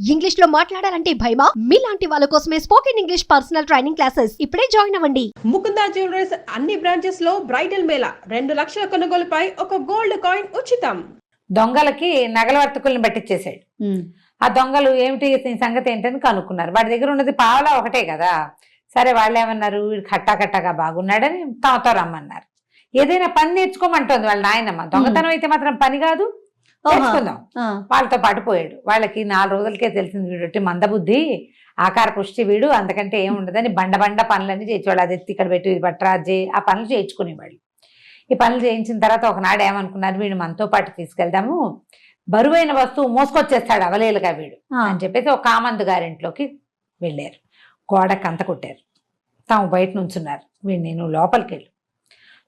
English లో మాట్లాడాలంటే భయమా? మీలాంటి వాళ్ళ కోసమే spoken English personal training classes ఇప్పుడే జాయిన్ అవ్వండి. ముకుందా జ్యువెలర్స్ అన్ని బ్రాంచెస్ లో బ్రైడల్ మేళా 2 లక్షల కొనుగోలుపై ఒక గోల్డ్ కాయిన్ ఉచితం. దొంగలకి నగల వర్తకుల్ని పట్టించేసాడు. ఆ దొంగలు ఏమిటి సంగతి ఏంటని కనుక్కున్నారు. వాడి దగ్గర ఉన్నది పావలా ఒకటే కదా. సరే వాళ్ళు ఏమన్నారు, వీడు కట్టాకట్టాగా బాగున్నాడని తమతో రమ్మన్నారు. ఏదైనా పని నేర్చుకోమంటోంది వాళ్ళ నాయనమ్మ. దొంగతనం అయితే మాత్రం పని కాదు, నేర్చుకుందాం. వాళ్ళతో పాటు పోయాడు. వాళ్ళకి 4 రోజులకే తెలిసింది వీడు మందబుద్ధి, ఆకార పుష్టి వీడు, అంతకంటే ఏం ఉండదని బండ పనులన్నీ చేయించేవాళ్ళు. అది ఎత్తి ఇక్కడ పెట్టి ఇది పట్టరాజే ఆ పనులు చేయించుకునేవాళ్ళు. ఈ పనులు చేయించిన తర్వాత ఒకనాడు ఏమనుకున్నారు, వీడు మనతో పాటు తీసుకెళ్దాము, బరువైన వస్తువు మోసుకొచ్చేస్తాడు అవలేలుగా వీడు అని చెప్పేసి ఒక కామందు గారింట్లోకి వెళ్ళారు. గోడ కంత కొట్టారు. తాము బయట నుంచున్నారు. వీడు నేను లోపలికి వెళ్ళు,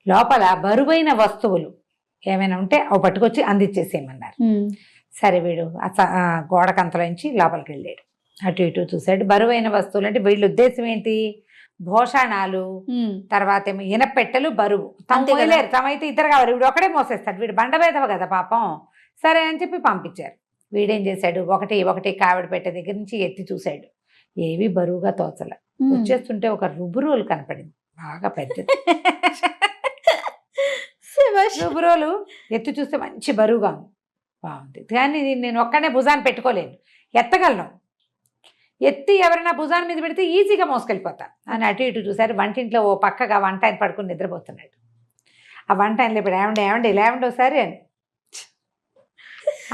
లోపల బరువైన వస్తువులు ఏమైనా ఉంటే అవి పట్టుకొచ్చి అందించేసేయమన్నారు. సరే వీడు గోడ కంతలోంచి లోపలికి వెళ్ళాడు. అటు ఇటు చూశాడు. బరువైన వస్తువులు అంటే వీళ్ళ ఉద్దేశం ఏంటి, భోషణాలు, తర్వాత ఏమో ఇనపెట్టెలు బరువు. తమలేరు, తమైతే ఇద్దరు కావాలి, వీడు ఒకడే మోసేస్తాడు, వీడు బండవేదవ కదా పాపం. సరే అని చెప్పి పంపించారు. వీడేం చేశాడు, ఒకటి కావిడ పెట్టె దగ్గర నుంచి ఎత్తి చూశాడు. ఏవి బరువుగా తోచల. వచ్చేస్తుంటే ఒక రుబ్బురోలు కనపడింది, బాగా పెద్దది. రుబ్బురోలు ఎత్తి చూస్తే మంచి బరువుగా ఉంది, బాగుంది. కానీ నేను ఒక్కనే భుజాన్ని పెట్టుకోలేను, ఎత్తగలను. ఎత్తి ఎవరైనా భుజాన్ని మీద పెడితే ఈజీగా మోసుకెళ్ళిపోతా అని అటు ఇటు చూశారు. వంటింట్లో ఓ పక్కగా వంట ఆయన పడుకుని నిద్రపోతున్నాడు. ఆ వంట ఆయన లేపాడు, ఏమండి లేవండి ఒకసారి అని.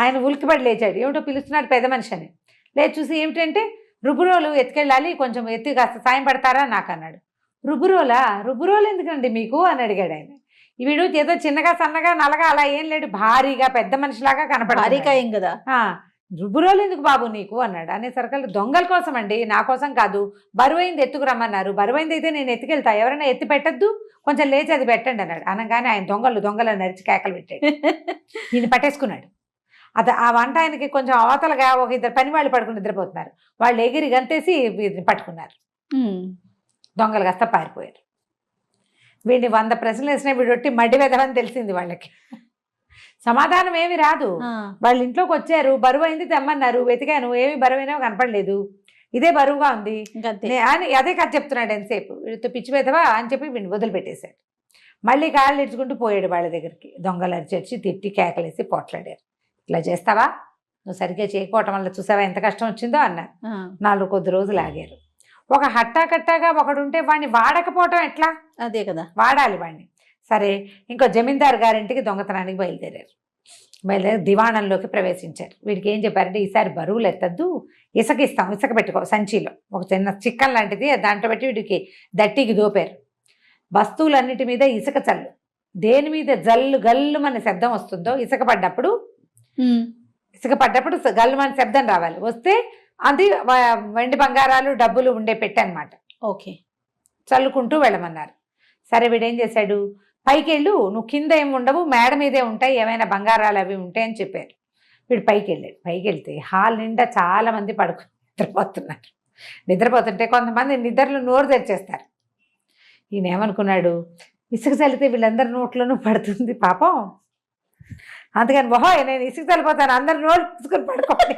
ఆయన ఉలికిపడి లేచాడు. ఏమిటో పిలుస్తున్నాడు పెద్ద మనిషి అని. లేచి చూసి ఏమిటంటే, రుబ్బురోలు ఎత్తుకెళ్ళాలి, కొంచెం ఎత్తి కాస్త సాయం పడతారా నాకు అన్నాడు. రుబ్బురోలు ఎందుకండి మీకు అని అడిగాడు ఆయన. వీడు ఏదో చిన్నగా సన్నగా నల్లగా అలా ఏం లేడు, భారీగా పెద్ద మనిషిలాగా కనపడారు కదా. రుబ్బురోలు ఎందుకు బాబు నీకు అన్నాడు. అనేసరికి దొంగల కోసం అండి, నా కోసం కాదు, బరువైంది ఎత్తుకురమ్మన్నారు. బరువైంది అయితే నేను ఎత్తుకెళ్తా, ఎవరైనా ఎత్తి పెట్టద్దు, కొంచెం లేచి అది పెట్టండి అన్నాడు. అనగానే ఆయన దొంగలు నరిచి కేకలు పెట్టాడు. ఈయన పట్టేసుకున్నాడు. ఆ వంట ఆయనకి కొంచెం అవతలగా ఒక ఇద్దరు పని వాళ్ళు పడుకుని నిద్రపోతున్నారు. వాళ్ళు ఎగిరి గంతేసి పట్టుకున్నారు. దొంగలు కాస్త పారిపోయారు. వీడిని 100 ప్రశ్నలు వేసినా వీడు ఒట్టి మడ్డి వెదవని తెలిసింది వాళ్ళకి. సమాధానం ఏమి రాదు. వాళ్ళ ఇంట్లోకి వచ్చారు, బరువు అయింది తెమ్మన్నారు, వెతికాను, ఏమి బరువైనా కనపడలేదు, ఇదే బరువుగా ఉంది అని అదే కథ చెప్తున్నాడు ఎంతసేపు. వీడితో పిచ్చి వెదవా అని చెప్పి వీడిని వదిలిపెట్టేశాడు. మళ్ళీ కాళ్ళు ఇడ్చుకుంటూ పోయాడు వాళ్ళ దగ్గరికి. దొంగలు అరిచి తిట్టి కేకలేసి పోట్లాడారు. ఇట్లా చేస్తావా, నువ్వు సరిగ్గా చేయకపోవటం వల్ల చూసావా ఎంత కష్టం వచ్చిందో అన్నారు. 4 కొద్ది రోజులు ఆగారు. ఒక హట్టాకట్టాగా ఒకడుంటే వాడిని వాడకపోవటం ఎట్లా, అదే కదా, వాడాలి వాడిని. సరే ఇంకో జమీందారు గారింటికి దొంగతనానికి బయలుదేరి దివాణంలోకి ప్రవేశించారు. వీడికి ఏం చెప్పారంటే, ఈసారి బరువులు ఎత్తద్దు, ఇసుక ఇస్తాం, ఇసుక పెట్టుకో సంచిలో, ఒక చిన్న చిక్కన్ లాంటిది, దాంట్లో పెట్టి వీడికి దట్టికి దోపారు. వస్తువులన్నిటి మీద ఇసుక చల్లు, దేని మీద జల్లు గల్లు మన శబ్దం వస్తుందో ఇసుక పడ్డప్పుడు గల్లు మన శబ్దం రావాలి. వస్తే అది వెండి బంగారాలు డబ్బులు ఉండే పెట్టె అనమాట. ఓకే, చల్లుకుంటూ వెళ్ళమన్నారు. సరే వీడేం చేశాడు, పైకి వెళ్ళు, నువ్వు కింద ఏమి ఉండవు, మేడ మీదే ఉంటాయి, ఏమైనా బంగారాలు అవి ఉంటాయని చెప్పారు. వీడు పైకి వెళ్ళాడు. పైకి వెళ్తే హాల్ నిండా చాలా మంది నిద్రపోతుంటే కొంతమంది నిద్రలో నోరు తెరిచేస్తారు. ఈయన ఏమనుకున్నాడు, ఇసుక చల్లితే వీళ్ళందరి నోట్లోనూ పడుతుంది పాపం, అందుకని ఓహో నేను ఇసుక చల్లిపోతాను, అందరు నోరు తీసుకొని పడుకోండి.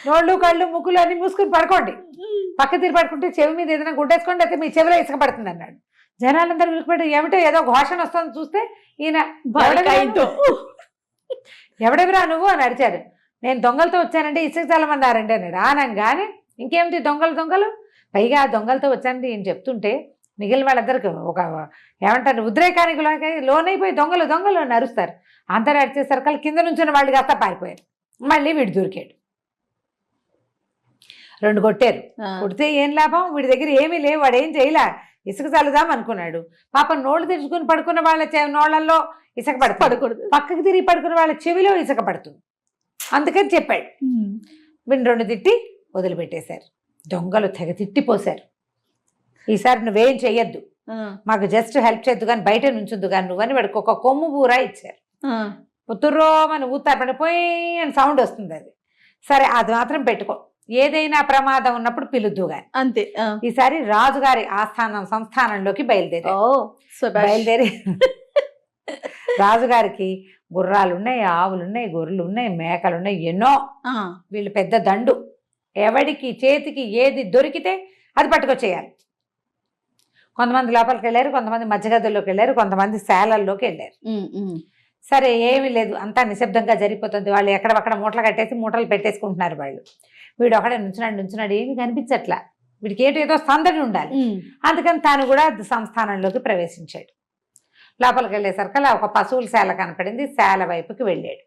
నోళ్ళు కళ్ళు ముక్కులు అన్ని మూసుకుని పడుకోండి, పక్క తిరిగి పడుకుంటే చెవి మీద ఏదైనా గుడ్డేసుకోండి, అయితే మీ చెవిలో ఇసుక పడుతుంది అన్నాడు. జనాలందరూ విలికిపెట్టి ఏమిటో ఏదో ఘోషణ వస్తుంది చూస్తే ఈయన ఎవడెవరా నువ్వు అని అడిచారు. నేను దొంగలతో వచ్చానంటే ఇసుక చల్లమన్నారండి అన్నాడు. అనగానే ఇంకేమిటి దొంగలు, పైగా దొంగలతో వచ్చానంటే ఈయన చెప్తుంటే మిగిలిన వాళ్ళందరికీ ఒక ఏమంటారు ఉద్రేకానికి లోనైపోయి దొంగలు నరుస్తారు. అందరూ అడిచేసరికి కింద నుంచిన వాళ్ళు కాస్త పారిపోయారు. మళ్ళీ వీడు దొరికాడు. 2 కొట్టారు. కొడితే ఏం లాభం, వీడి దగ్గర ఏమీ లేవు, వాడు ఏం చేయలే, ఇసుక చల్లుదాం అనుకున్నాడు. పాపం నోళ్ళు తెరుచుకుని పడుకున్న వాళ్ళ నోళ్లలో ఇసుక పడకూడదు, పక్కకి తిరిగి పడుకున్న వాళ్ళ చెవిలో ఇసుక పడుతుంది, అందుకని చెప్పాడు. వీడిని 2 తిట్టి వదిలిపెట్టేశారు. దొంగలు తెగ తిట్టిపోశారు. ఈసారి నువ్వేం చెయ్యొద్దు, మాకు జస్ట్ హెల్ప్ చేయొద్దు కానీ బయట నుంచుద్దు కానీ నువ్వని వాడికి ఒక కొమ్ము బూర ఇచ్చారు. పుత్తురోమని ఊతారు, పోయి అని సౌండ్ వస్తుంది. అది సరే, అది మాత్రం పెట్టుకో, ఏదైనా ప్రమాదం ఉన్నప్పుడు పిలుద్దు గాని అంతే. ఈసారి రాజుగారి సంస్థానంలోకి బయలుదేరి రాజుగారికి గుర్రాలు ఉన్నాయి, ఆవులు ఉన్నాయి, గొర్రెలు ఉన్నాయి, మేకలు ఉన్నాయి, ఎన్నో. వీళ్ళు పెద్ద దండు. ఎవడికి చేతికి ఏది దొరికితే అది పట్టుకొచ్చేయాలి. కొంతమంది లోపలికి వెళ్ళారు, కొంతమంది మధ్యగదుల్లోకి వెళ్ళారు, కొంతమంది శాలల్లోకి వెళ్ళారు. సరే, ఏమీ లేదు, అంతా నిశ్శబ్దంగా జరిగిపోతుంది. వాళ్ళు ఎక్కడక్కడ మూటలు కట్టేసి మూటలు పెట్టేసుకుంటున్నారు. వీడు ఒకడే నుంచున్నాడు, ఏమీ కనిపించట్లా. వీడికి ఏదో సందడి ఉండాలి. అందుకని తాను కూడా సంస్థానంలోకి ప్రవేశించాడు. లోపలికి వెళ్ళేసరికల్లా ఒక పశువుల శాల కనపడింది. శాల వైపుకి వెళ్ళాడు.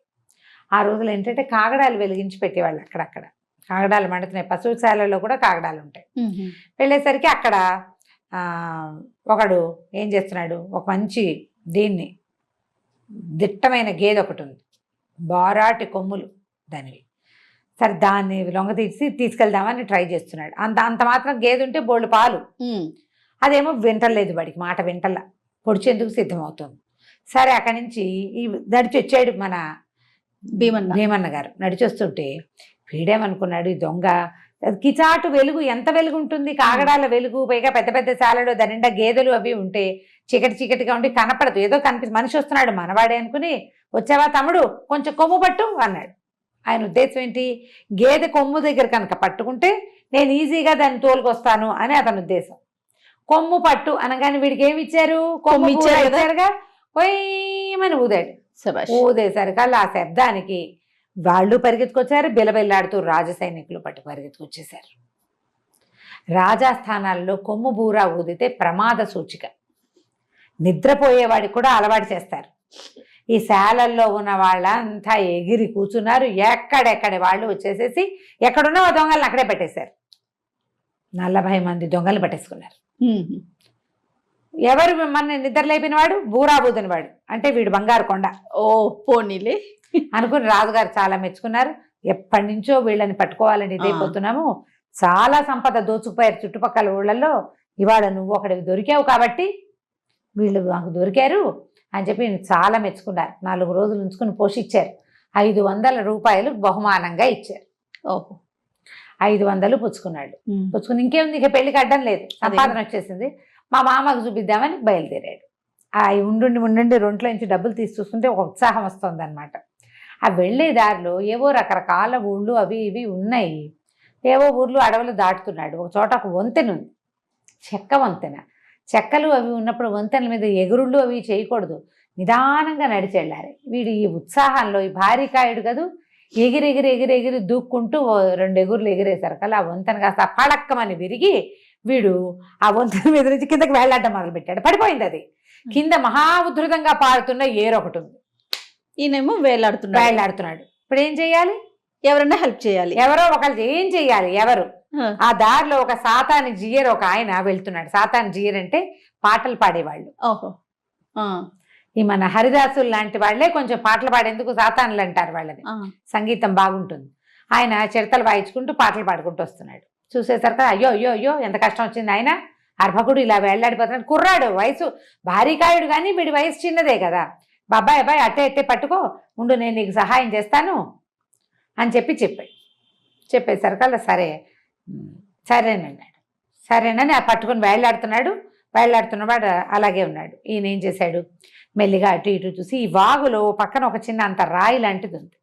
ఆ రోజులు ఏంటంటే కాగడాలు వెలిగించి పెట్టేవాళ్ళు. అక్కడక్కడ కాగడాలు మండుతున్నాయి. పశువుల శాలలో కూడా కాగడాలు ఉంటాయి. వెళ్ళేసరికి అక్కడ ఒకడు ఏం చేస్తున్నాడు, ఒక మంచి దీన్ని దిట్టమైన గేదె ఒకటి ఉంది, బారాటి కొమ్ములు దానివి. సరే, దాన్ని లొంగ తీసుకెళ్దామని ట్రై చేస్తున్నాడు. అంత మాత్రం గేదె ఉంటే బోళ్ళు పాలు. అదేమో వింటలేదు, వాడికి మాట వింటల్లా, పొడిచేందుకు సిద్ధమవుతుంది. సరే, అక్కడి నుంచి నడిచి వచ్చాడు మన భీమన్న గారు. నడిచి వస్తుంటే వీడేమనుకున్నాడు, ఈ దొంగ కిచాటు వెలుగు, ఎంత వెలుగు ఉంటుంది, కాగడాల వెలుగు, పైగా పెద్ద పెద్ద శాలలో దాని నిండా గేదెలు అవి ఉంటే చీకటిగా ఉండి కనపడదు. ఏదో మనిషి వస్తున్నాడు మనవాడే అనుకుని, వచ్చావా తమ్ముడు, కొంచెం కొమ్ము పట్టు అన్నాడు. ఆయన ఉద్దేశం ఏంటి, గేదె కొమ్ము దగ్గర కనుక పట్టుకుంటే నేను ఈజీగా దాన్ని తోలుకొస్తాను అని అతని ఉద్దేశం. కొమ్ము పట్టు అనగానే వీడికి ఏమి ఇచ్చారు, కొమ్ము ఇచ్చారుగా, పోయమని ఊదాడు. ఊదేసరికల్లా ఆ శబ్దానికి వాళ్ళు పరిగెత్తుకొచ్చారు. బిలబిల్లాడుతూ రాజ సైనికులు పరిగెత్తుకొచ్చేశారు. రాజాస్థానాల్లో కొమ్ము బూరా ఊదితే ప్రమాద సూచిక. నిద్రపోయేవాడికి కూడా అలవాటు చేస్తారు. ఈ శాలల్లో ఉన్న వాళ్ళంతా ఎగిరి కూర్చున్నారు. ఎక్కడెక్కడి వాళ్ళు వచ్చేసేసి ఎక్కడున్నా ఆ దొంగలను అక్కడే పెట్టేశారు. 40 మంది దొంగలు పట్టేసుకున్నారు. ఎవరు మన నిద్ర లేపిన వాడు, బూరా బూదిన వాడు, అంటే వీడు బంగారు కొండ. ఓ పోనీలే అనుకుని రాజుగారు చాలా మెచ్చుకున్నారు. ఎప్పటి నుంచో వీళ్ళని పట్టుకోవాలని ఇదైపోతున్నాము, చాలా సంపద దోచుకుపోయారు చుట్టుపక్కల ఊళ్ళల్లో, ఇవాళ నువ్వు ఒకడికి దొరికావు కాబట్టి వీళ్ళు మాకు దొరికారు అని చెప్పి చాలా మెచ్చుకున్నారు. 4 రోజులు ఉంచుకుని పోషించారు. 500 రూపాయలు బహుమానంగా ఇచ్చారు. ఓహో, 500 పుచ్చుకున్నాడు. పుచ్చుకుని ఇంకేముంది, ఇక పెళ్లికి అడ్డం లేదు, సంపాదన వచ్చేసింది. మా మామకు చూపిద్దామని బయలుదేరాడు. ఆ ఉండి రొంట్లో నుంచి డబ్బులు తీసి చూస్తుంటే ఒక ఉత్సాహం వస్తుంది అనమాట. ఆ వెళ్ళే దారిలో ఏవో రకరకాల ఊళ్ళు అవి ఇవి ఉన్నాయి. ఏవో ఊర్లు అడవులు దాటుతున్నాడు. ఒక చోట ఒక వంతెన ఉంది, చెక్క వంతెన. చెక్కలు అవి ఉన్నప్పుడు వంతెనల మీద ఎగురుళ్ళు అవి చేయకూడదు, నిదానంగా నడిచి వెళ్ళాలి. వీడు ఈ ఉత్సాహంలో, ఈ భారీకాయుడు కదూ, ఎగిరి దూక్కుంటూ 2 ఎగురులు ఎగిరేసరికల్లా ఆ వంతెన కాస్త పడక్కమని విరిగి వీడు ఆ వంతెన మీద నుంచి కిందకి వేళ్లాడడం మొదలుపెట్టాడు. పడిపోయింది అది. కింద మహా ఉధృతంగా పారుతున్న ఏరొకటి ఉంది. ఈయనేమో వేలాడుతున్నాడు. ఇప్పుడు ఏం చెయ్యాలి, ఎవరన్నా హెల్ప్ చేయాలి, ఎవరో ఒకళ్ళు ఏం చెయ్యాలి. ఎవరు, ఆ దారిలో ఒక సాతాని జియర్ ఒక ఆయన వెళ్తున్నాడు. సాతాని జియర్ అంటే పాటలు పాడేవాళ్ళు. ఓహో, ఈ మన హరిదాసులు లాంటి వాళ్ళే కొంచెం పాటలు పాడేందుకు సాతానులు అంటారు వాళ్ళని. సంగీతం బాగుంటుంది. ఆయన చిరతలు వాయించుకుంటూ పాటలు పాడుకుంటూ వస్తున్నాడు. చూసేసరికి అయ్యో అయ్యో అయ్యో ఎంత కష్టం వచ్చింది, ఆయన అర్భకుడు ఇలా వెళ్ళాడిపోతున్నాడు. కుర్రాడు, వయసు భారీకాయుడు, కానీ వీడి వయసు చిన్నదే కదా. బాబాయ్ అట్టే పట్టుకో ఉండు, నేను నీకు సహాయం చేస్తాను అని చెప్పేసరికల్లా సరేనన్నాడు. సరేనని ఆ పట్టుకుని వేళ్లాడుతున్నవాడు అలాగే ఉన్నాడు. ఈయన ఏం చేశాడు, మెల్లిగా అటు ఇటు చూసి ఈ వాగులో పక్కన ఒక చిన్న అంత రాయి లాంటిది ఉంది.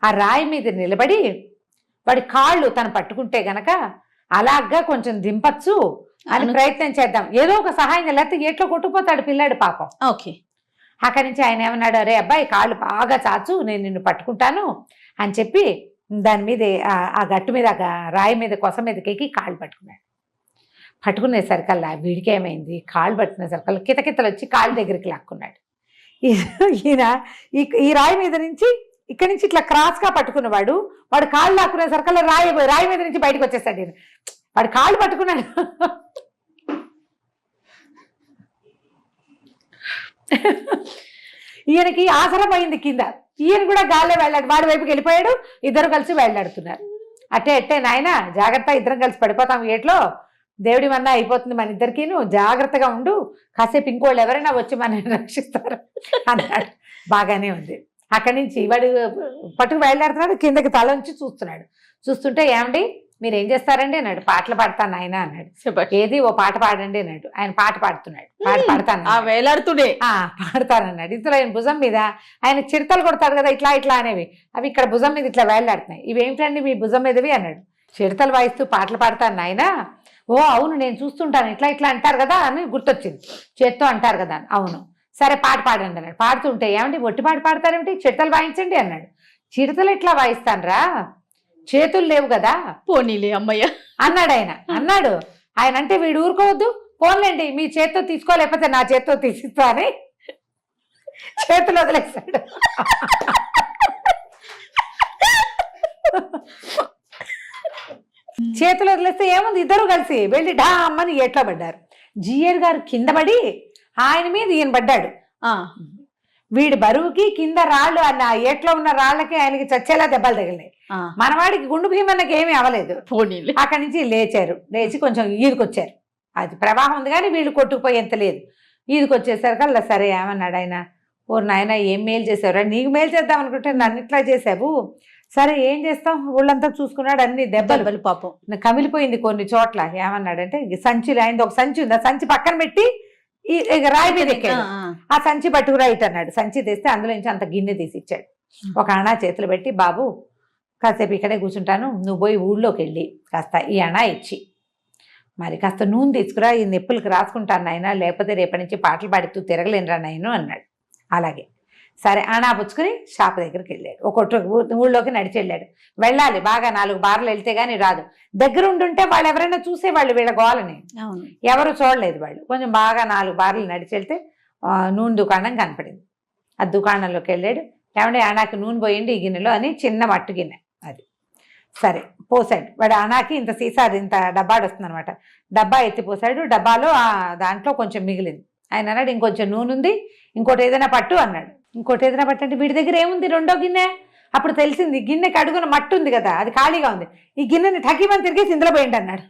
ఆ రాయి మీద నిలబడి వాడి కాళ్ళు తను పట్టుకుంటే గనక అలాగా కొంచెం దింపచ్చు అని ప్రయత్నం చేద్దాం, ఏదో ఒక సహాయం, లేకపోతే ఏట్లో కొట్టుకుపోతాడు పిల్లాడు పాపం. ఓకే, అక్కడి నుంచి ఆయన ఏమన్నాడు, అరే అబ్బాయి కాళ్ళు బాగా చాచు, నేను నిన్ను పట్టుకుంటాను అని చెప్పి దాని మీద ఆ గట్టు మీద రాయి మీద కొస మీదకి ఎక్కి కాళ్ళు పట్టుకున్నాడు. పట్టుకునేసరికల్లా వీడికి ఏమైంది, కాళ్ళు పట్టుకునేసరికల్లా కితకితలు వచ్చి కాళ్ళ దగ్గరికి లాక్కున్నాడు. ఈయన ఈ రాయి మీద నుంచి ఇక్కడి నుంచి ఇట్లా క్రాస్గా పట్టుకున్నవాడు, వాడు కాళ్ళు లాక్కునేసరికల్లా రాయి మీద నుంచి బయటకు వచ్చేసాడు. ఈయన వాడు కాళ్ళు పట్టుకున్నాడు. ఈయనకి ఆసరం అయింది కింద. ఈయన కూడా గాల్లో వెళ్ళాడు, వాడి వైపుకి వెళ్ళిపోయాడు. ఇద్దరు కలిసి వెళ్ళాడుతున్నారు. అట్టే నాయన జాగ్రత్త, ఇద్దరం కలిసి పడిపోతాం ఏట్లో, దేవుడి మన్నా అయిపోతుంది మన ఇద్దరికీను, జాగ్రత్తగా ఉండు, కాసేపు ఇంకోళ్ళు ఎవరైనా వచ్చి మనల్ని రక్షిస్తారు అన్నాడు. బాగానే ఉంది. అక్కడి నుంచి వాడు పట్టుకు వెళ్ళాడుతున్నాడు, కిందకి తల ఉంచి చూస్తున్నాడు. చూస్తుంటే ఏమండి మీరు ఏం చేస్తారండి అన్నాడు. పాటలు పాడతాను ఆయన అన్నాడు. శభాష్. ఏది ఓ పాట పాడండి అన్నాడు. ఆయన పాట పాడుతున్నాడు. పాట పాడతాను ఆ వేలాడుతూనే పాడతానన్నాడు. ఇందులో ఆయన భుజం మీద ఆయన చిడతలు కొడతాడు కదా ఇట్లా ఇట్లా అనేవి, అవి ఇక్కడ భుజం మీద ఇట్లా వేలాడుతున్నాయి. ఇవేమిటండి మీ భుజం మీదవి అన్నాడు. చిడతలు వాయిస్తూ పాటలు పాడతాను ఆయన. ఓ అవును నేను చూస్తుంటాను, ఇట్లా ఇట్లా అంటారు కదా అని గుర్తొచ్చింది. చేత్తో అంటారు కదా అని. అవును సరే పాట పాడండి అన్నాడు. పాడుతుంటే ఏమండి ఒట్టి పాట పాడతారేమిటి, చిడతలు వాయించండి అన్నాడు. చిడతలు ఎట్లా వాయిస్తానరా, చేతులు లేవు కదా పోనీలే అమ్మయ్య అన్నాడు ఆయన. అన్నాడు ఆయన అంటే వీడు ఊరుకోవద్దు, పోన్లేండి మీ చేత్తో తీసుకోలేకపోతే నా చేత్తో తీసిస్తా అని చేతులు వదిలేస్తాడు. చేతులు వదిలేస్తే ఏముంది, ఇద్దరు కలిసి వెళ్ళి డా అమ్మని ఎట్లా పడ్డారు. జిఆర్ గారు కింద పడి ఆయన మీద ఈయన పడ్డాడు. వీడి బరువుకి కింద రాళ్ళు అన్న ఏట్లో ఉన్న రాళ్ళకి ఆయనకి చచ్చేలా దెబ్బలు తగిలినాయి. మనవాడికి గుండు భీమన్నకి ఏమీ అవ్వలేదు. పోనీలే. అక్కడి నుంచి లేచారు, లేచి కొంచెం ఈదుకొచ్చారు. అది ప్రవాహం ఉంది కానీ వీళ్ళు కొట్టుకుపోయేంత లేదు. ఈదుకొచ్చేసరికల్లా సరే ఏమన్నాడు ఆయన, ఓ నాయన ఏం మేలు చేసావురా, నీకు మేలు చేద్దాం అనుకుంటే నన్ను ఇట్లా చేసావు, సరే ఏం చేస్తాం, ఊళ్ళంతా చూసుకున్నాడు, అన్ని దెబ్బలు పాపం కమిలిపోయింది కొన్ని చోట్ల. ఏమన్నాడంటే సంచిలో ఆయన ఒక సంచి ఉంది, ఆ సంచి పక్కన పెట్టి రాయి మీద ఎక్కాడు. ఆ సంచి పట్టుకురా ఇటు అన్నాడు. సంచి తెస్తే అందులో నుంచి అంత గిన్నె తీసి ఇచ్చాడు. ఒక అణా చేతులు పెట్టి, బాబు కాసేపు ఇక్కడే కూర్చుంటాను, నువ్వు పోయి ఊళ్ళోకి వెళ్ళి కాస్త ఈ అణా ఇచ్చి మరి కాస్త నూనె తీసుకురా, ఈ నొప్పులకు రాసుకుంటాను నాయన, లేకపోతే రేపటి నుంచి పాటలు పాడుతూ తిరగలేనురా నాయను అన్నాడు. అలాగే సరే అణా పుచ్చుకుని షాప్ దగ్గరికి వెళ్ళాడు. ఒక ఊళ్ళోకి నడిచి వెళ్ళాడు. వెళ్ళాలి బాగా 4 బార్లు వెళ్తే గానీ రాదు. దగ్గర ఉండుంటే వాళ్ళు ఎవరైనా చూసేవాళ్ళు వీళ్ళ గోలని, ఎవరు చూడలేదు. వాళ్ళు కొంచెం బాగా 4 బార్లు నడిచి వెళ్తే నూనె దుకాణం కనపడింది. ఆ దుకాణంలోకి వెళ్ళాడు. ఏమంటే అణాకి నూనె పోయండి ఈ గిన్నెలో అని, చిన్న మట్టు గిన్నె అది. సరే పోసాడు. వాడు అణాకి ఇంత సీసా ఇంత డబ్బాడు వస్తుంది అనమాట. డబ్బా ఎత్తి పోసాడు. డబ్బాలో దాంట్లో కొంచెం మిగిలింది. ఆయన అన్నాడు ఇంకొంచెం నూనె ఉంది, ఇంకోటి ఏదైనా పట్టు అన్నాడు. ఇంకోటి ఏదైనా పట్టు అంటే వీడి దగ్గర ఏముంది, 2వ గిన్నె. అప్పుడు తెలిసింది గిన్నెకి అడుగున మట్టు ఉంది కదా, అది ఖాళీగా ఉంది. ఈ గిన్నెని ఠకీమని తిరిగేసి ఇందులో పోయింది అన్నాడు.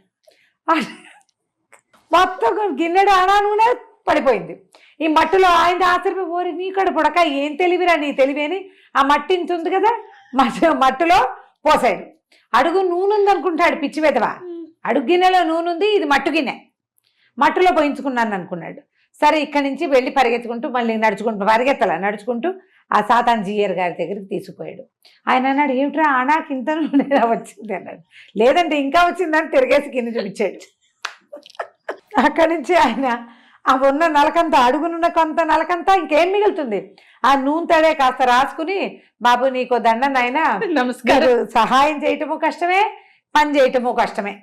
మొత్తం గిన్నెడు అణా నూనె పడిపోయింది. ఈ మట్టులో ఆయన ఆశ్చర్య, ఓరి నీ కడు పుడక ఏం తెలివిరా నీ తెలివి అని ఆ మట్టి ఇంత ఉంది కదా మట్టులో పోసాడు. అడుగు నూనె ఉంది అనుకుంటాడు పిచ్చి వెదవా. అడుగు గిన్నెలో నూనె ఉంది, ఇది మట్టు గిన్నె, మట్టులో పోయించుకున్నాను అనుకున్నాడు. సరే ఇక్కడి నుంచి వెళ్ళి పరిగెత్తుకుంటూ మళ్ళీ నడుచుకుంటూ ఆ సాతాన్ జిఆర్ గారి దగ్గరికి తీసుకుపోయాడు. ఆయన అన్నాడు ఏమిట్రా అణాకి ఇంత నూనె వచ్చింది అన్నాడు. లేదంటే ఇంకా వచ్చిందని తిరిగేసి కింద చూపించాడు. అక్కడి నుంచి ఆయన ఆ ఉన్న నలకంతా, అడుగునున్న కొంత నలకంతా ఇంకేం మిగులుతుంది, ఆ నూనె తడే కాస్త రాసుకుని, బాబు నీకో దండ నాయనా, నమస్కారం, సహాయం చేయటము కష్టమే, పని చేయటము కష్టమే,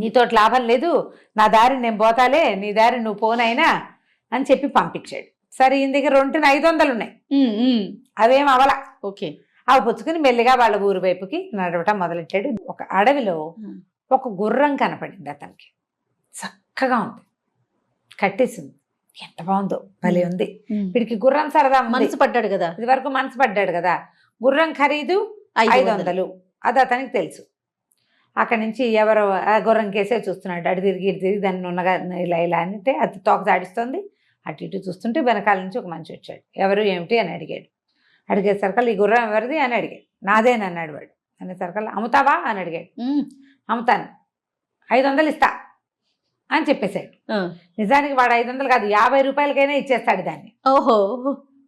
నీతో లాభం లేదు, నా దారి నేను పోతాలే, నీ దారి నువ్వు పోనైనా అని చెప్పి పంపించాడు. సరే ఈయన దగ్గర 500 ఉన్నాయి. అవేం అవలా. ఓకే. అవి పుచ్చుకుని మెల్లిగా వాళ్ళ ఊరు వైపుకి నడవటం మొదలెట్టాడు. ఒక అడవిలో ఒక గుర్రం కనపడింది అతనికి. చక్కగా ఉంది, కట్టేసింది, ఎంత బాగుందో, భలే ఉంది. వీడికి గుర్రం సరదా, మనసు పడ్డాడు కదా, ఇది వరకు మనసు పడ్డాడు కదా. గుర్రం ఖరీదు 500, అది అతనికి తెలుసు. అక్కడి నుంచి ఎవరో ఆ గుర్రం కేసే చూస్తున్నాడు. అటు తిరిగి దాన్ని ఉన్నగా ఇలా అంటే అది తోక సాడిస్తుంది. అటు ఇటు చూస్తుంటే వెనకాల నుంచి ఒక మనిషి వచ్చాడు. ఎవరు ఏమిటి అని అడిగాడు. అడిగేసరికల్ ఈ గుర్రం ఎవరిది అని అడిగాడు. నాదేనన్నాడు వాడు. అనేసరికల్ అమ్ముతావా అని అడిగాడు. అమ్ముతాను, 500 ఇస్తా అని చెప్పేశాడు. నిజానికి వాడు 500 కాదు 50 రూపాయలకైనా ఇచ్చేస్తాడు దాన్ని. ఓహో.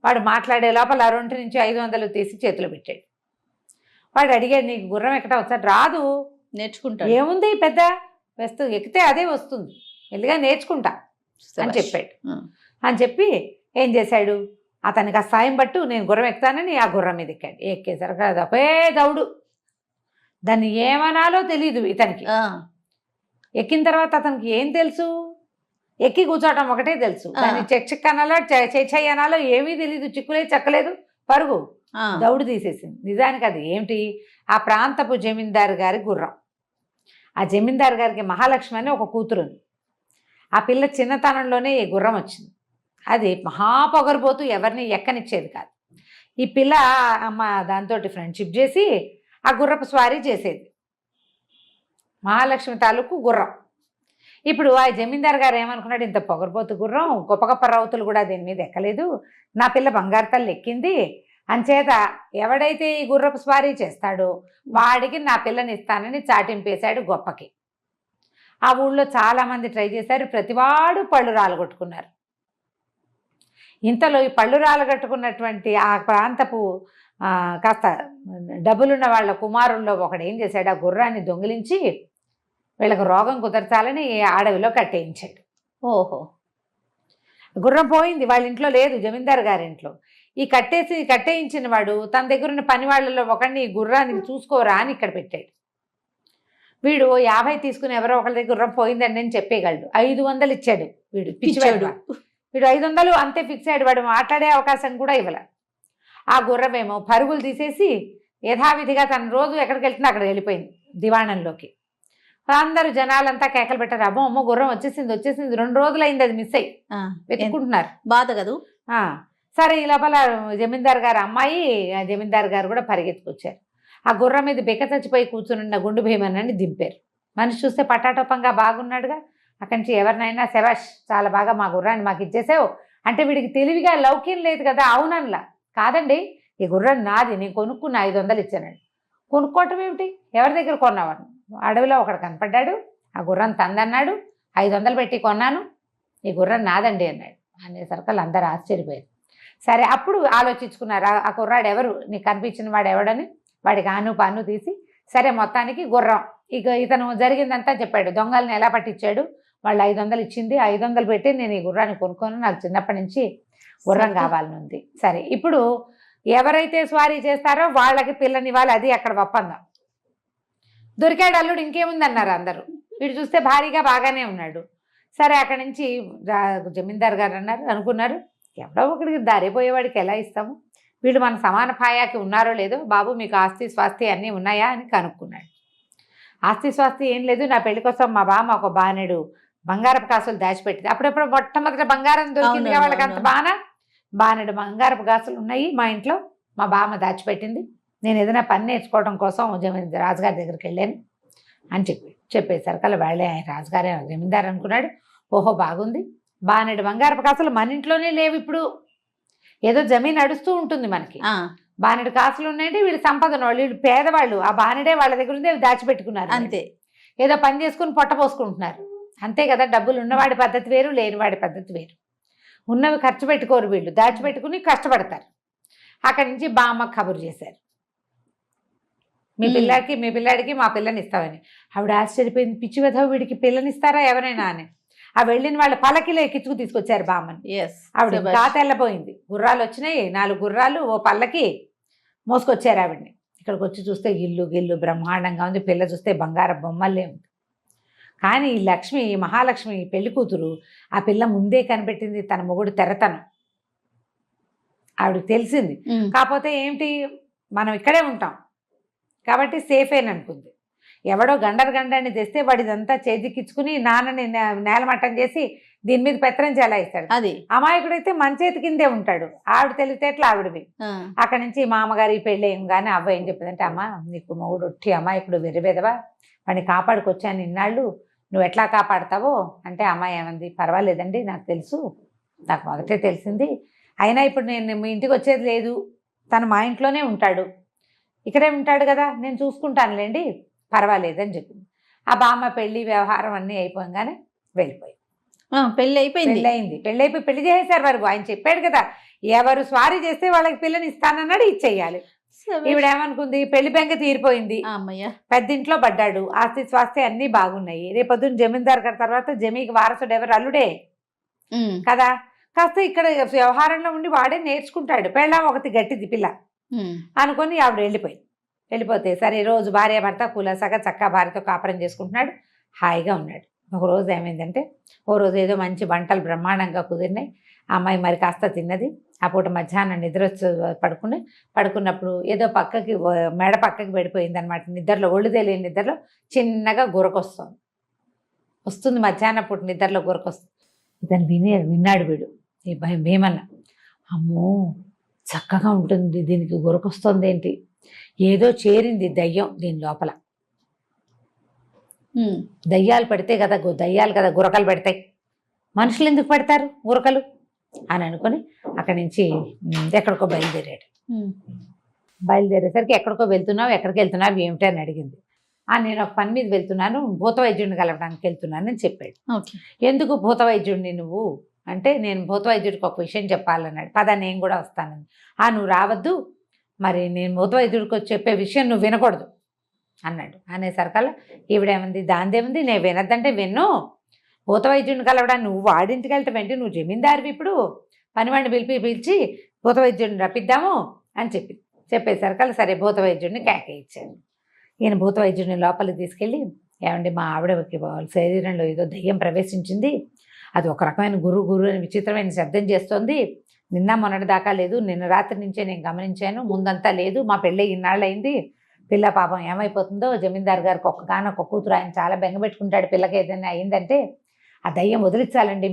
వాడు మాట్లాడే లోపల 2 నుంచి 500 తీసి చేతిలో పెట్టాడు. వాడు అడిగాడు నీకు గుర్రం ఎక్కడా వచ్చాడు. రాదు, నేర్చుకుంటా. ఏముంది పెద్ద వస్తూ ఎక్కితే అదే వస్తుంది, మెల్లిగా నేర్చుకుంటా అని చెప్పాడు. అని చెప్పి ఏం చేశాడు, అతనికి ఆ సాయం పట్టు నేను గుర్రం ఎక్కుతానని ఆ గుర్రం మీద ఎక్కాడు. ఎక్కేసరికి అది ఒకే దౌడు. దాన్ని ఏమనాలో తెలియదు ఇతనికి. ఎక్కిన తర్వాత అతనికి ఏం తెలుసు, ఎక్కి కూర్చోవటం ఒకటే తెలుసు. దాన్ని చెక్ అనాలో చెయ్యి అనాలో ఏమీ తెలియదు. చిక్కులేదు చెక్కలేదు, పరుగు దౌడు తీసేసింది. నిజానికి అది ఏమిటి, ఆ ప్రాంతపు జమీందారు గారి గుర్రం. ఆ జమీందారు గారికి మహాలక్ష్మి అని ఒక కూతురు ఉంది. ఆ పిల్ల చిన్నతనంలోనే ఈ గుర్రం వచ్చింది. అది మహాపొగరబోతూ ఎవరిని ఎక్కనిచ్చేది కాదు. ఈ పిల్ల అమ్మ దాంతో ఫ్రెండ్షిప్ చేసి ఆ గుర్రపు స్వారీ చేసేది. మహాలక్ష్మి తాలూకు గుర్రం. ఇప్పుడు ఆ జమీందారు గారు ఏమనుకున్నాడు, ఇంత పొగరబోతు గుర్రం, గొప్ప గొప్ప రౌతులు కూడా దీని మీద ఎక్కలేదు, నా పిల్ల బంగారు తల్లి ఎక్కింది, అంచేత ఎవడైతే ఈ గుర్రపు స్వారీ చేస్తాడో వాడికి నా పిల్లని ఇస్తానని చాటింపేశాడు గొప్పకి. ఆ ఊళ్ళో చాలామంది ట్రై చేశారు, ప్రతివాడు పళ్ళు రాలగొట్టుకున్నారు. ఇంతలో ఈ పళ్ళు రాలగొట్టుకున్నటువంటి ఆ ప్రాంతపు కాస్త డబ్బులున్న వాళ్ళ కుమారుల్లో ఒకడు ఏం చేశాడు, ఆ గుర్రాన్ని దొంగిలించి వీళ్ళకి రోగం కుదర్చాలని అడవిలో కట్టేయించాడు. ఓహో. గుర్రం పోయింది, వాళ్ళ ఇంట్లో లేదు, జమీందారు గారింట్లో. ఈ కట్టేయించిన వాడు తన దగ్గర ఉన్న పని వాళ్ళలో ఒకడిని ఈ గుర్రాన్ని చూసుకోరా అని ఇక్కడ పెట్టాడు. వీడు 50 తీసుకుని ఎవరో ఒకరి దగ్గర గుర్రం పోయిందండి అని చెప్పేయగలడు. 500 ఇచ్చాడు వీడు, పిచ్చివాడు. వీడు 500 అంతే ఫిక్స్ అయ్యాడు. వాడు మాట్లాడే అవకాశం కూడా ఇవ్వలే. ఆ గుర్రమేమో పరుగులు తీసేసి యథావిధిగా తన రోజు ఎక్కడికి వెళ్తున్నా అక్కడ వెళ్ళిపోయింది దివాణంలోకి. అందరూ జనాలంతా కేకలు పెట్టారు, అమ్మో అమ్మో గుర్రం వచ్చేసింది 2 రోజులు అయింది అది మిస్ అయ్యి వెతుక్కుంటున్నారు. బాధ కదూ. సరే ఈ లోపల జమీందారు గారు అమ్మాయి జమీందారు గారు కూడా పరిగెత్తుకొచ్చారు. ఆ గుర్రం మీద బెక్క చచ్చిపోయి కూర్చున్న గుండు భీమన్నని దింపారు. మనిషి చూస్తే పటాటోపంగా బాగున్నాడుగా. అక్కడి నుంచి ఎవరినైనా శభాష్ చాలా బాగా మా గుర్రాన్ని మాకు ఇచ్చేసావు అంటే వీడికి తెలివిగా లౌక్యం లేదు కదా. అవునన్లా కాదండి, ఈ గుర్రం నాది, నేను కొనుక్కున్న 500 ఇచ్చానండి. కొనుక్కోవటం ఏమిటి, ఎవరి దగ్గర కొన్నావాడు? అడవిలో ఒకడు కనపడ్డాడు, ఆ గుర్రం తందన్నాడు, 500 పెట్టి కొన్నాను, ఈ గుర్రం నాదండి అన్నాడు. అనేసరికి అందరూ ఆశ్చర్యపోయారు. సరే అప్పుడు ఆలోచించుకున్నారు, ఆ కుర్రాడు ఎవరు, నీకు కనిపించిన వాడు ఎవడని. వాడికి పాను తీసి సరే మొత్తానికి గుర్రం ఇక ఇతను జరిగిందంతా చెప్పాడు. దొంగల్ని ఎలా పట్టించాడు, వాళ్ళు 500 ఇచ్చింది, 500 పెట్టి నేను ఈ గుర్రాన్ని కొనుక్కొని నాకు చిన్నప్పటి నుంచి గుర్రం కావాలని ఉంది. సరే ఇప్పుడు ఎవరైతే స్వారీ చేస్తారో వాళ్ళకి పిల్లనివ్వాలి, అది అక్కడ ఒప్పందం. దొరికాడు అల్లుడు, ఇంకేముంది అన్నారు అందరూ. వీడు చూస్తే భారీగా బాగానే ఉన్నాడు. సరే అక్కడి నుంచి జమీందారు గారు అనుకున్నారు, ఎవడో ఒకడికి దారిపోయేవాడికి ఎలా ఇస్తాము, వీళ్ళు మన సమాన పాయాకి ఉన్నారో లేదో, బాబు మీకు ఆస్తి స్వాస్తి అన్నీ ఉన్నాయా అని కనుక్కున్నాడు. ఆస్తి స్వాస్తి ఏం లేదు, నా పెళ్లి కోసం మా బామ్మ ఒక బాణెడు బంగారపు కాసులు దాచిపెట్టింది. అప్పుడప్పుడు మొట్టమొదటి బంగారం దొరికింది వాళ్ళకి, అంత బాణెడు బంగారపు కాసులు ఉన్నాయి మా ఇంట్లో, మా బామ్మ దాచిపెట్టింది. నేను ఏదైనా పని నేర్చుకోవడం కోసం రాజుగారి దగ్గరికి వెళ్ళాను అని చెప్పేసరికి వాళ్ళే ఆయన రాజుగారే జమీందారు అనుకున్నాడు. ఓహో బాగుంది, బాణెడు బంగారపు కాసులు మన ఇంట్లోనే లేవు. ఇప్పుడు ఏదో జమీన్ నడుస్తూ ఉంటుంది మనకి, బాణెడు కాసులు ఉన్నాయంటే వీళ్ళు సంపద వాళ్ళు, వీళ్ళు పేదవాళ్ళు, ఆ బాణెడే వాళ్ళ దగ్గర ఉంది, దాచిపెట్టుకున్నారు అంతే. ఏదో పని చేసుకుని పొట్ట పోసుకుంటున్నారు అంతే కదా. డబ్బులు ఉన్నవాడి పద్ధతి వేరు, లేనివాడి పద్ధతి వేరు. ఉన్నవి ఖర్చు పెట్టుకోరు వీళ్ళు, దాచిపెట్టుకుని కష్టపడతారు. అక్కడి నుంచి బామ్మ కబురు చేశారు, మీ పిల్లాడికి మా పిల్లని ఇస్తామని. ఆవిడ ఆశ్చర్యపోయింది, పిచ్చి వెధవ వీడికి పిల్లనిస్తారా ఎవరైనా అని. ఆ వెళ్ళిన వాళ్ళ పల్లకిలో ఎక్కించుకు తీసుకొచ్చారు బామ్మని. ఆవిడ కాత వెళ్ళపోయింది. గుర్రాలు వచ్చినాయి, 4 గుర్రాలు ఓ పల్లకి మోసుకొచ్చారు ఆవిడ్ని. ఇక్కడికి వచ్చి చూస్తే ఇల్లు బ్రహ్మాండంగా ఉంది, పిల్ల చూస్తే బంగారం బొమ్మల్లే ఉంది. కానీ ఈ లక్ష్మి, మహాలక్ష్మి పెళ్లి కూతురు, ఆ పిల్ల ముందే కనిపెట్టింది తన మొగుడు తెరతనం. ఆవిడకి తెలిసింది. కాకపోతే ఏమిటి, మనం ఇక్కడే ఉంటాం కాబట్టి సేఫేననుకుంది. ఎవడో గండాన్ని తెస్తే వాడిదంతా చేతికిచ్చుకుని నాన్నని నేలమట్టం చేసి దీని మీద పెత్తనం చెలాయిస్తాడు. అది అమాయకుడైతే మన చేతి కిందే ఉంటాడు. ఆవిడ తెలివితేటలు ఆవిడవి. అక్కడి నుంచి మా అమ్మగారి పెళ్ళి ఏం అవ్వ ఏం చెప్పిందంటే, అమ్మ నీకు మొగుడు ఒట్టి అమాయకుడు వెర్రిబెదవా, వాడిని కాపాడుకొచ్చాను ఇన్నాళ్ళు, నువ్వు ఎట్లా కాపాడతావో అంటే, అమ్మాయి ఏమంది, పర్వాలేదండి నాకు తెలుసు, నాకు మొదటే తెలిసింది, అయినా ఇప్పుడు నేను మీ ఇంటికి వచ్చేది లేదు, తను మా ఇంట్లోనే ఉంటాడు, ఇక్కడే ఉంటాడు కదా, నేను చూసుకుంటానులేండి, పర్వాలేదని చెప్పింది. ఆ బామ్మ పెళ్లి వ్యవహారం అన్నీ అయిపోగానే వెళ్ళిపోయి పెళ్ళి అయిపోయింది. పెళ్లి చేసేసారు వారు. ఆయన చెప్పాడు కదా, ఎవరు స్వారీ చేస్తే వాళ్ళకి పిల్లని ఇస్తానన్నాడు, ఇచ్చేయాలి. ఈవిడేమనుకుంది, పెళ్లి బెంగ తీరిపోయింది, పెద్దింట్లో పడ్డాడు, ఆస్తి స్వాస్తి అన్నీ బాగున్నాయి. రేపొద్దున జమీందారు గారి తర్వాత జమీకి వారసుడు ఎవరు, అల్లుడే కదా. కాస్త ఇక్కడ వ్యవహారంలో ఉండి వాడే నేర్చుకుంటాడు, పెళ్ళాం ఒకటి గట్టిది పిల్ల అనుకొని ఆవిడ వెళ్ళిపోతే సరే రోజు భార్య భర్త కులసగా చక్కా భార్యతో కాపురం చేసుకుంటున్నాడు, హాయిగా ఉన్నాడు. ఒక రోజు ఏమైందంటే, ఓ రోజు ఏదో మంచి వంటలు బ్రహ్మాండంగా కుదిరినాయి. ఆ అమ్మాయి మరి కాస్త తిన్నది. ఆ పూట మధ్యాహ్నం నిద్ర వచ్చి పడుకున్నప్పుడు ఏదో మెడ పక్కకి పడిపోయింది అనమాట. నిద్రలో, ఒళ్ళు తెలియని నిద్రలో చిన్నగా వస్తుంది మధ్యాహ్నం పూట నిద్రలో గురకొస్తుంది. ఇతను విన్నాడు వీడు, ఈ భీమన్న, అమ్మో చక్కగా ఉంటుంది, దీనికి గురకొస్తుంది ఏంటి, ఏదో చేరింది దయ్యం దీని లోపల. దయ్యాలు పడితే కదా, దయ్యాలు కదా గురకలు పెడతాయి, మనుషులు ఎందుకు పెడతారు గురకలు అని అనుకుని అక్కడి నుంచి ఎక్కడికో బయలుదేరాడు. బయలుదేరేసరికి ఎక్కడికో వెళ్తున్నావు, ఎక్కడికి వెళ్తున్నావు ఏమిటి అని అడిగింది. నేను ఒక పని మీద వెళ్తున్నాను, భూత వైద్యుడిని కలవడానికి వెళ్తున్నాను అని చెప్పాడు. ఓకే. ఎందుకు భూత వైద్యుడిని నువ్వు అంటే, నేను భూత వైద్యుడికి ఒక విషయం చెప్పాలన్నాడు. పద నేను కూడా వస్తానని. నువ్వు రావద్దు, మరి నేను భూత వైద్యుడికి చెప్పే విషయం నువ్వు వినకూడదు అన్నాడు. అనేసరికల్లా ఈవిడేముంది, దాందేముంది, నేను వినద్దంటే విన్ను, భూత వైద్యుడిని కలవడానికి నువ్వు వాడింటికి వెళ్తావేంటి, నువ్వు జమీందారివి, ఇప్పుడు పనివాడిని పిలిచి భూత వైద్యుడిని రప్పిద్దాము అని చెప్పేసరికల్లా సరే భూత వైద్యుడిని కేకేయించాను. ఈయన భూత వైద్యుడిని లోపలికి తీసుకెళ్ళి, ఏమండి మా ఆవిడకి శరీరంలో ఏదో దయ్యం ప్రవేశించింది, అది ఒక రకమైన గురు అని విచిత్రమైన శబ్దం చేస్తోంది, నిన్న మొన్నటి దాకా లేదు, నిన్న రాత్రి నుంచే నేను గమనించాను, ముందంతా లేదు, మా పెళ్ళి ఇన్నాళ్ళయింది, పిల్ల పాపం ఏమైపోతుందో, జమీందారు గారికి ఒక్క కూతురు, ఆయన చాలా బెంగపెట్టుకుంటాడు, పిల్లకి ఏదైనా అయిందంటే ఆ దయ్యం వదిలించాలండి,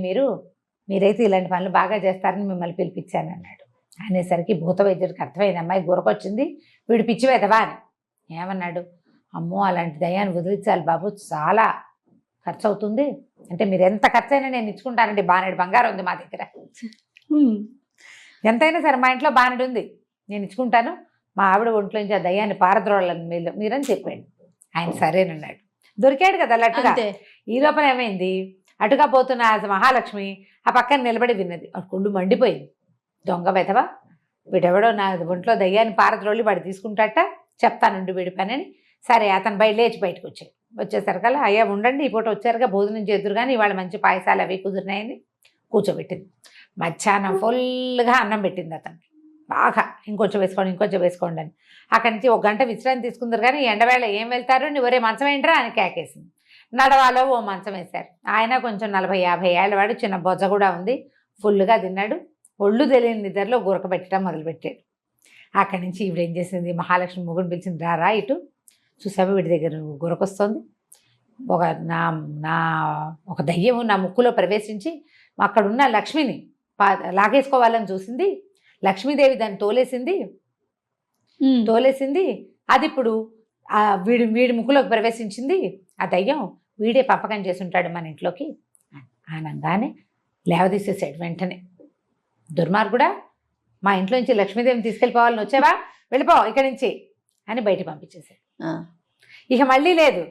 మీరైతే ఇలాంటి పనులు బాగా చేస్తారని మిమ్మల్ని పిలిపించాను అన్నాడు. అనేసరికి భూత వైద్యుడికి అర్థమైంది, అమ్మాయి గురకొచ్చింది, వీడు పిచ్చి వెదవా అని. ఏమన్నాడు, అమ్మో అలాంటి దయ్యాన్ని వదిలించాలి బాబు, చాలా ఖర్చు అవుతుంది, అంటే మీరు ఎంత ఖర్చు అయినా నేను ఇచ్చుకుంటానండి, బానేడు బంగారం ఉంది మా దగ్గర, ఎంతైనా సరే మా ఇంట్లో బానేడు ఉంది, నేను ఇచ్చుకుంటాను, మా ఆవిడ ఒంట్లోంచి ఆ దయ్యాన్ని పారద్రోళ్ళని మీరని చెప్పాడు. ఆయన సరేనన్నాడు. దొరికాడు కదా లట్టుగా. ఈ లోపల ఏమైంది, అటుగా పోతున్న మహాలక్ష్మి ఆ పక్కన నిలబడి విన్నది. కొళ్ళు మండిపోయింది. దొంగ వెధవా, వీడెవడో నా ఒంట్లో దయ్యాన్ని పారద్రోళ్ళి వాడు తీసుకుంటాట, చెప్తానుండి వీడి పని అని. సరే అతను లేచి బయటకు వచ్చేసరికల్లా, అయ్యా ఉండండి, ఈ పూట వచ్చారుగా భోజనం చేద్దరు కానీ ఇవాళ మంచి పాయసాలు అవి కుదిరినాయని కూర్చోబెట్టింది. మధ్యాహ్నం ఫుల్గా అన్నం పెట్టింది అతనికి, బాగా ఇంకొంచెం వేసుకోండి అని. అక్కడి నుంచి 1 గంట విశ్రాంతి తీసుకుందరు కానీ ఎండవేళ ఏం వెళ్తారు, ఒరే మంచం ఏంట్రా అని కేకేసింది. నడవాలో ఓ మంచం వేశారు. ఆయన కొంచెం 40-50 ఏళ్ళ వాడు, చిన్న బొజ్జ కూడా ఉంది, ఫుల్గా తిన్నాడు. ఒళ్ళు తెలియని నిద్రలో గురకబెట్టడం మొదలుపెట్టాడు. అక్కడి నుంచి ఈవిడ ఏం చేసింది, మహాలక్ష్మి మొగుడు పిలిచింది, రా ఇటు చూసావా వీడి దగ్గర గురకొస్తుంది, ఒక దయ్యము నా ముక్కులో ప్రవేశించి అక్కడున్న లక్ష్మిని లాగేసుకోవాలని చూసింది, లక్ష్మీదేవి దాన్ని తోలేసింది, అది ఇప్పుడు వీడి ముక్కులోకి ప్రవేశించింది, ఆ దయ్యం వీడే పంపకం చేసి ఉంటాడు మన ఇంట్లోకి అనగానే లేవదీసేసాడు వెంటనే. దుర్మార్గుడా, మా ఇంట్లోంచి లక్ష్మీదేవిని తీసుకెళ్ళిపోవాలని వచ్చావా, వెళ్ళిపో ఇక్కడి నుంచి అని బయట పంపించేశాడు. ఇక మళ్ళీ లేదు.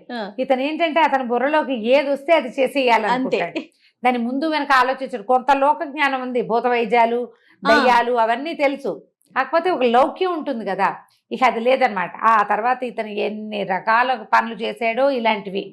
ఇతను ఏంటంటే అతని బుర్రలోకి ఏది వస్తే అది చేసేయాలనుకుంటాడు. దాని ముందు వెనక ఆలోచించాడు. కొంత లోక జ్ఞానం ఉంది, భూత వైద్యాలు దయ్యాలు అవన్నీ తెలుసు, కాకపోతే ఒక లౌక్యం ఉంటుంది కదా, ఇక అది లేదనమాట. ఆ తర్వాత ఇతను ఎన్ని రకాల పనులు చేశాడో ఇలాంటివి.